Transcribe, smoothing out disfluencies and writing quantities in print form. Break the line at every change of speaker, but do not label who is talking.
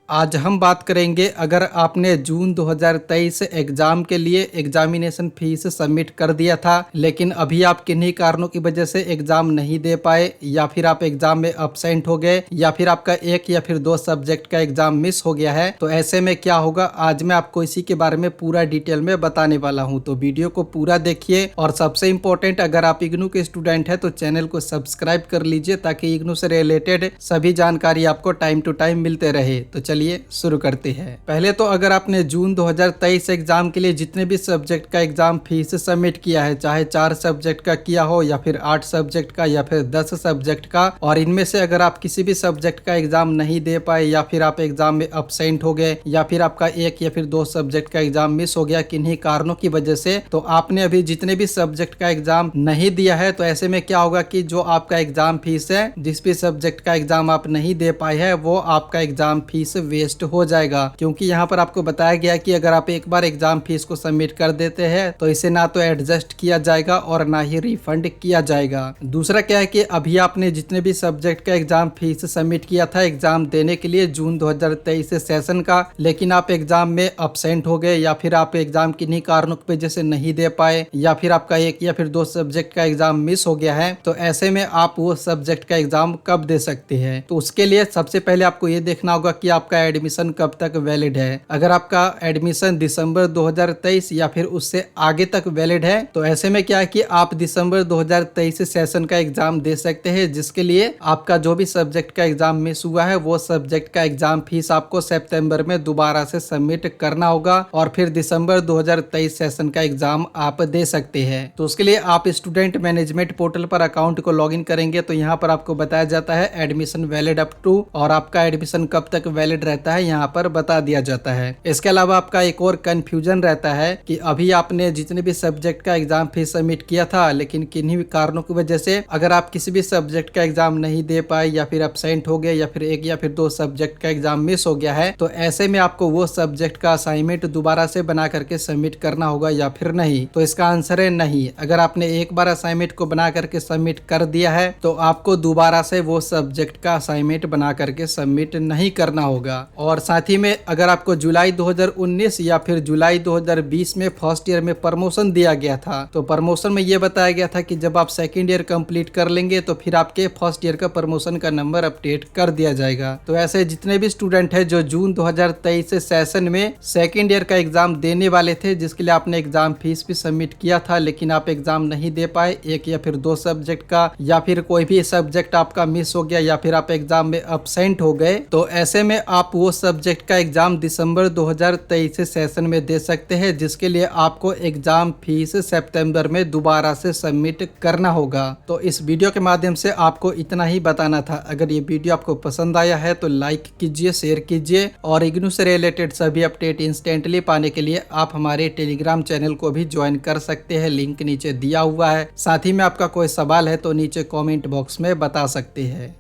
आज हम बात करेंगे अगर आपने जून 2023 एग्जाम के लिए एग्जामिनेशन फीस सबमिट कर दिया था लेकिन अभी आप किन्हीं कारणों की वजह से एग्जाम नहीं दे पाए या फिर आप एग्जाम में अब्सेंट हो गए या फिर आपका एक या फिर दो सब्जेक्ट का एग्जाम मिस हो गया है, तो ऐसे में क्या होगा आज मैं आपको इसी के बारे में पूरा डिटेल में बताने वाला हूं। तो वीडियो को पूरा देखिए और सबसे इम्पोर्टेंट, अगर आप इग्नू के स्टूडेंट है तो चैनल को सब्सक्राइब कर लीजिए ताकि इग्नू से रिलेटेड सभी जानकारी आपको टाइम टू टाइम मिलते रहे। तो चलिए शुरू करते हैं। पहले तो अगर आपने जून 2023 एग्जाम के लिए जितने भी सब्जेक्ट का एग्जाम फीस सबमिट किया है, चाहे 4 सब्जेक्ट का किया हो या फिर 8 सब्जेक्ट का या फिर 10 सब्जेक्ट का, और इनमें से अगर आप किसी भी सब्जेक्ट का एग्जाम नहीं दे पाए या फिर आप एग्जाम में अब्सेंट हो गए या फिर आपका एक या फिर दो सब्जेक्ट का एग्जाम मिस हो गया किन्हीं कारणों की वजह से, तो आपने अभी जितने भी सब्जेक्ट का एग्जाम नहीं दिया है, तो ऐसे में क्या होगा कि जो आपका एग्जाम फीस है, जिस भी सब्जेक्ट का एग्जाम आप नहीं दे पाए है, वो आपका एग्जाम फीस वेस्ट हो जाएगा। क्योंकि यहाँ पर आपको बताया गया कि अगर आप एक बार एग्जाम फीस को सबमिट कर देते हैं तो इसे ना तो एडजस्ट किया जाएगा और ना ही रिफंड किया जाएगा। दूसरा क्या है कि अभी आपने जितने भी सब्जेक्ट का एग्जाम फीस सबमिट किया था एग्जाम देने के लिए जून 2023 सेशन का, लेकिन आप एग्जाम में अब्सेंट हो गए या फिर आप एग्जाम किन्हीं कारणों की वजह से नहीं दे पाए या फिर आपका एक या फिर दो सब्जेक्ट का एग्जाम मिस हो गया है, तो ऐसे में आप वो सब्जेक्ट का एग्जाम कब दे सकते हैं। तो उसके लिए सबसे पहले आपको ये देखना होगा कि आपका एडमिशन कब तक वैलिड है। अगर आपका एडमिशन दिसंबर 2023 या फिर उससे आगे तक वैलिड है, तो ऐसे में क्या है कि आप दिसंबर 2023 सेशन का एग्जाम दे सकते हैं, जिसके लिए आपका जो भी सब्जेक्ट का एग्जाम मिस हुआ है वो सब्जेक्ट का एग्जाम फीस आपको सितंबर में दोबारा से सबमिट करना होगा और फिर दिसंबर 2023 सेशन का एग्जाम आप दे सकते हैं। तो उसके लिए आप स्टूडेंट मैनेजमेंट पोर्टल पर अकाउंट को लॉगिन करेंगे तो यहाँ पर आपको बताया जाता है एडमिशन वैलिड अप टू, और आपका एडमिशन कब तक वैलिड रहता है यहाँ पर बता दिया जाता है। इसके अलावा आपका एक और कंफ्यूजन रहता है कि अभी आपने जितने भी सब्जेक्ट का एग्जाम फीस सबमिट किया था लेकिन किन्हीं भी कारणों की वजह से अगर आप किसी भी सब्जेक्ट का एग्जाम नहीं दे पाए या फिर अब्सेंट हो गए या फिर एक या फिर दो सब्जेक्ट का एग्जाम मिस हो गया है, तो ऐसे में आपको वो सब्जेक्ट का असाइनमेंट दोबारा से बना करके सबमिट करना होगा या फिर नहीं। तो इसका आंसर है नहीं। अगर आपने एक बार असाइनमेंट को बना करके सबमिट कर दिया है तो आपको दोबारा से वो सब्जेक्ट का असाइनमेंट बना करके सबमिट नहीं करना होगा। और साथ ही में अगर आपको जुलाई 2019 या फिर जुलाई 2020 में फर्स्ट ईयर में प्रमोशन दिया गया था, तो प्रमोशन में ये बताया गया था कि जब आप सेकंड ईयर कंप्लीट कर लेंगे तो फिर आपके फर्स्ट ईयर का प्रमोशन का नंबर अपडेट कर दिया जाएगा। तो ऐसे जितने भी स्टूडेंट है जो जून 2023 सेशन में सेकंड ईयर का एग्जाम देने वाले थे, जिसके लिए आपने एग्जाम फीस भी सबमिट किया था लेकिन आप एग्जाम नहीं दे पाए एक या फिर दो सब्जेक्ट का, या फिर कोई भी सब्जेक्ट आपका मिस हो गया या फिर आप एग्जाम में अब्सेंट हो गए, तो ऐसे में आप वो सब्जेक्ट का एग्जाम दिसंबर 2023 सेशन में दे सकते हैं, जिसके लिए आपको एग्जाम फीस सितंबर में दोबारा से सबमिट करना होगा। तो इस वीडियो के माध्यम से आपको इतना ही बताना था। अगर ये वीडियो आपको पसंद आया है तो लाइक कीजिए, शेयर कीजिए, और इग्नू से रिलेटेड सभी अपडेट इंस्टेंटली पाने के लिए आप हमारे टेलीग्राम चैनल को भी ज्वाइन कर सकते हैं, लिंक नीचे दिया हुआ है। साथ ही में आपका कोई सवाल है तो नीचे कॉमेंट बॉक्स में बता सकते हैं।